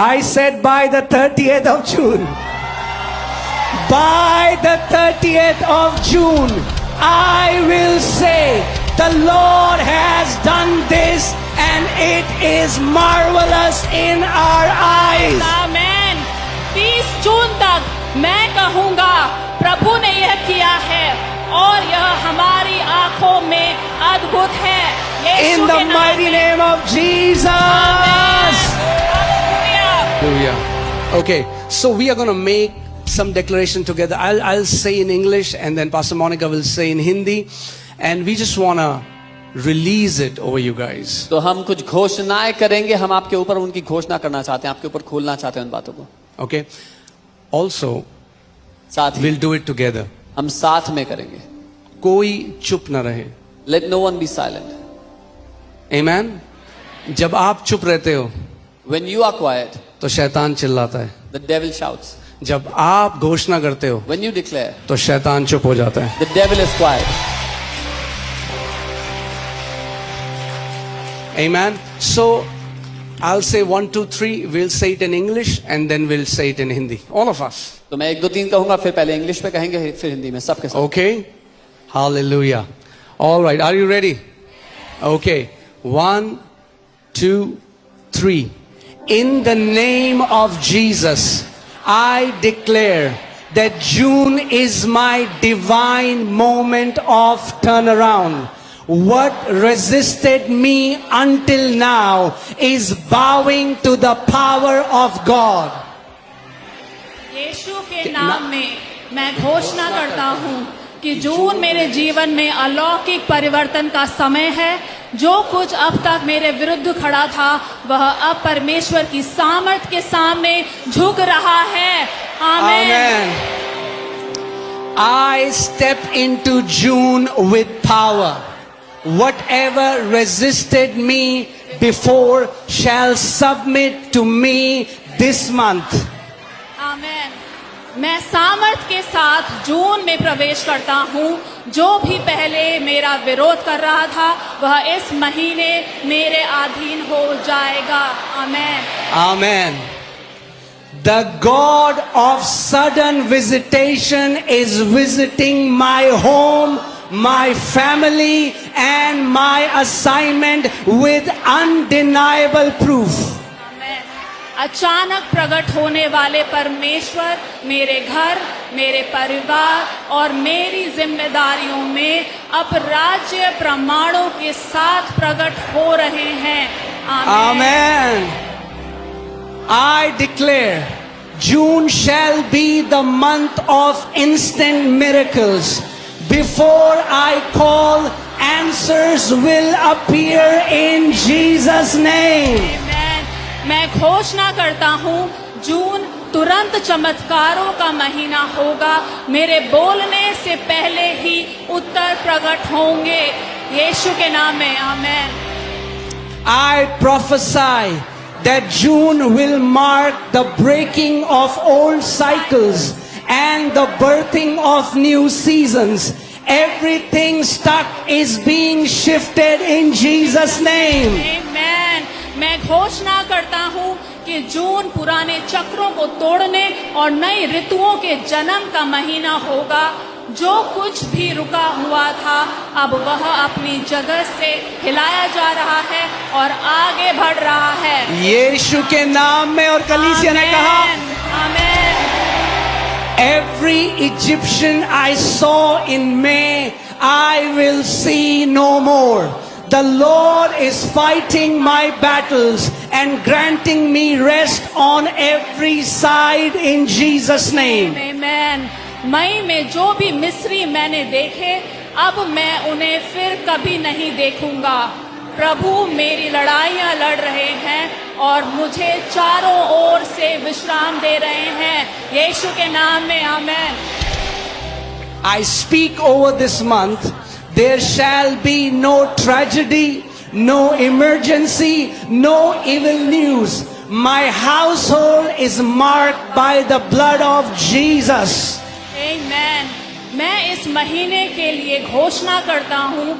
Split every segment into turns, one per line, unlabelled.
I said by the 30th of June. By the 30th of June, I will say, the Lord has done this and it is marvelous in our eyes.
आमेन। 30 जून तक मैं कहूँगा प्रभु ने यह किया है और यह हमारी आंखों में अद्भुत है।
In the mighty name of Jesus. Hallelujah. Okay, so we are going to make some declaration together. I'll say in English and then Pastor Monica will say in Hindi, and we just want to release it over you guys.
तो हम कुछ घोषणाएं करेंगे, हम आपके ऊपर उनकी घोषणा करना चाहते हैं, आपके ऊपर खोलना चाहते हैं उन बातों को.
Okay. Also,
साथ ही
we'll do it together.
हम साथ में करेंगे.
कोई चुप ना रहे.
Let no one be silent.
Amen. जब आप चुप रहते हो,
When you are quiet,
तो शैतान चिल्लाता है.
the devil shouts.
जब आप घोषणा करते हो,
When you declare,
तो शैतान चुप हो जाता है.
the devil is quiet.
Amen. So I'll say 1, 2, 3. We'll say it in English and then we'll say it in Hindi. All of us.
तो मैं 1, 2, 3 कहूंगा, फिर पहले इंग्लिश में कहेंगे, फिर हिंदी में, सबके साथ.
Okay. Hallelujah. All right. Are you ready? Okay. 1, 2, 3. In the name of Jesus, I declare that June is my divine moment of turnaround. What resisted me until now is bowing to the power of God.
यीशु के नाम में मैं घोषणा करता हूँ कि जून मेरे जीवन में अलौकिक परिवर्तन का समय है। जो कुछ अब तक मेरे विरुद्ध खड़ा था वह अब परमेश्वर की सामर्थ के सामने झुक रहा है। आमीन।
I step into June with power. Whatever resisted me before shall submit to me this month.
आमीन। मैं सामर्थ के साथ जून में प्रवेश करता हूँ। जो भी पहले मेरा विरोध कर रहा था वह इस महीने मेरे अधीन हो जाएगा। आमीन।
Amen. The God of sudden visitation is visiting my home, my family, and my assignment with undeniable proof.
अचानक प्रकट होने वाले परमेश्वर मेरे घर, मेरे परिवार और मेरी जिम्मेदारियों में अब राज्य प्रमाणों के साथ प्रकट हो रहे हैं।
Amen. I declare June shall be the month of instant miracles. Before I call, answers will appear in Jesus' name.
Amen. मैं घोषणा करता हूँ जून तुरंत चमत्कारों का महीना होगा। मेरे बोलने से पहले ही उत्तर प्रकट होंगे। यीशु के नाम में आमीन।
I prophesy that June will mark the breaking of old cycles and the birthing of new seasons. Everything stuck is being shifted in Jesus' name.
Amen. मैं घोषणा करता हूँ कि जून पुराने चक्रों को तोड़ने और नई ऋतुओं के जन्म का महीना होगा। जो कुछ भी रुका हुआ था अब वह अपनी जगह से हिलाया जा रहा है और आगे बढ़ रहा है।
यीशु के नाम में। और कलीसिया ने कहा,
आमीन।
Every Egyptian I saw in May, I will see no more. The Lord is fighting my battles and granting me rest on every side in Jesus' name.
Amen. मई में जो भी मिस्री मैंने देखे अब मैं उन्हें फिर कभी नहीं देखूंगा। प्रभु मेरी लड़ाइयां लड़ रहे हैं और मुझे चारों ओर से विश्राम दे रहे हैं। यीशु के नाम में आमीन।
I speak over this month, there shall be no tragedy, no emergency, no evil news. My household is marked by the blood of Jesus.
Amen. मैं इस महीने के लिए घोषणा करता हूँ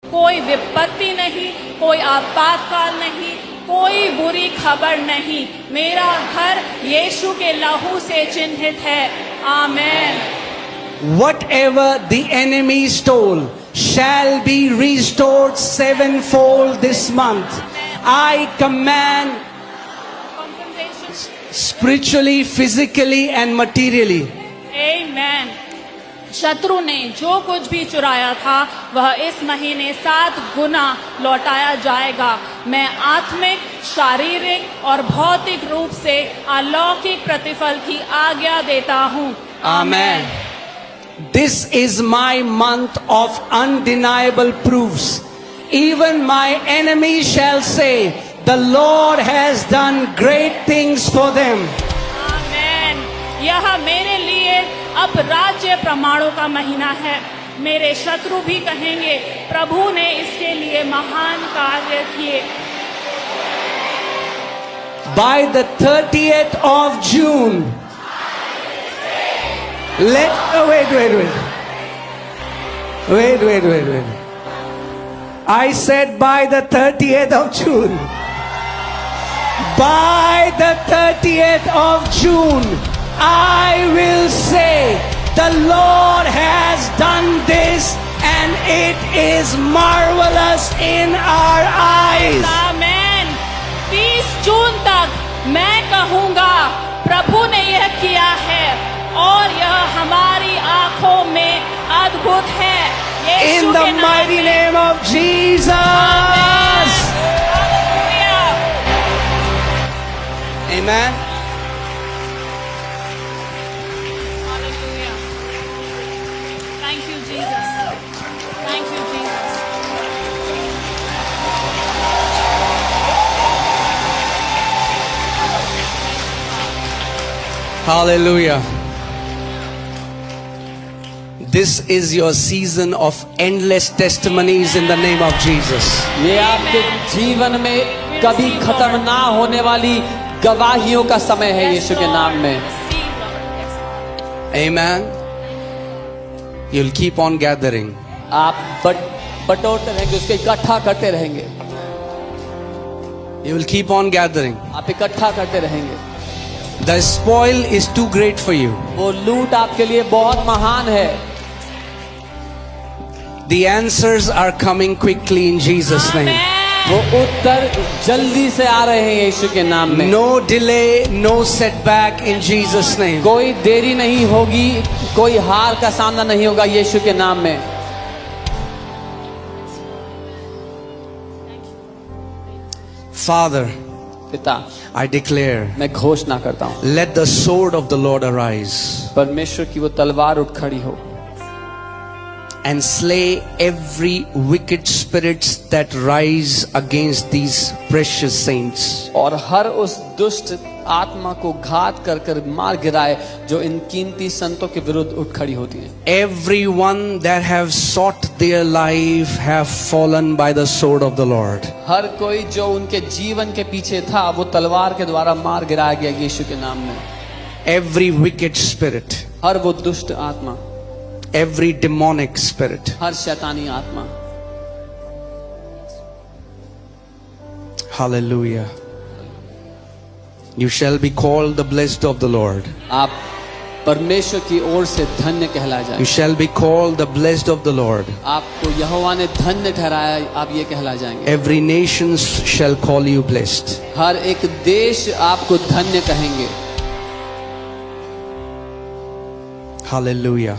कोई विपत्ति नहीं, कोई आपातकाल नहीं, कोई बुरी खबर नहीं। मेरा घर यीशु के लहू से चिन्हित है। आमेन।
Whatever the enemy stole shall be restored sevenfold this month. I command spiritually, physically and materially.
आमेन। शत्रु ने जो कुछ भी चुराया था वह इस महीने 7 गुना लौटाया जाएगा। मैं आत्मिक, शारीरिक और भौतिक रूप से अलौकिक प्रतिफल की आज्ञा देता हूँ।
Amen. This is my month of undeniable proofs. Even my enemies shall say, the Lord has done great things for them.
आमेन। यह मेरे लिए अब राज्य प्रमाणों का महीना है। मेरे शत्रु भी कहेंगे, प्रभु ने इसके लिए महान कार्य किए।
By the 30th of June, wait. I said by the 30th of June. By the 30th of June, I will say, the Lord has done this and it is marvelous in our eyes.
आमेन। 30 जून तक मैं कहूँगा, प्रभु ने यह किया है और यह हमारी आंखों में अद्भुत है। यीशु
In
के
the
नाम
mighty
में।
name of Jesus.
Hallelujah.
Amen.
Hallelujah. Thank you, Jesus. Thank you, Jesus.
Hallelujah. This is your season of endless testimonies in the name of Jesus.
ये आपके जीवन में कभी खत्म ना होने वाली गवाहियों का समय है यीशु के नाम में।
Receive, Lord. Yes, Lord.
Amen. You'll keep on gathering.
आप बटोरते रहेंगे, उसके इकट्ठा करते रहेंगे।
You will keep on gathering.
आप इकट्ठा करते रहेंगे।
The spoil is too great for you.
वो लूट आपके लिए बहुत महान है।
The answers are coming quickly in Jesus' name.
Amen.
वो उत्तर जल्दी से आ रहे हैं यीशु के नाम में।
No delay, no setback in Jesus' name.
कोई देरी नहीं होगी, कोई हार का सामना नहीं होगा यीशु के नाम में।
Father,
पिता,
I declare,
मैं घोषणा करता हूँ,
let the sword of the Lord arise
परमेश्वर की वो तलवार उठ खड़ी हो
and slay every wicked spirits that rise against these precious saints.
और हर उस दुष्ट आत्मा को घात कर कर मार गिराए जो इन कीमती संतों के विरुद्ध उठ खड़ी होती है।
Everyone that have sought their life have fallen by the sword of the Lord.
हर कोई जो उनके जीवन के पीछे था वो तलवार के द्वारा मार गिराया गया यीशु के नाम में।
Every wicked spirit,
हर वो दुष्ट आत्मा,
every demonic spirit,
हर शैतानी आत्मा।
hallelujah. You shall be called the blessed of the Lord.
आप परमेश्वर की ओर से धन्य कहलाए
You
जाएंगे।
shall be called the blessed of the Lord.
आपको यहोवा ने धन्य ठहराया, आप ये कहलाए जाएंगे।
Every nation shall call you blessed.
हर एक देश आपको धन्य कहेंगे।
Hallelujah.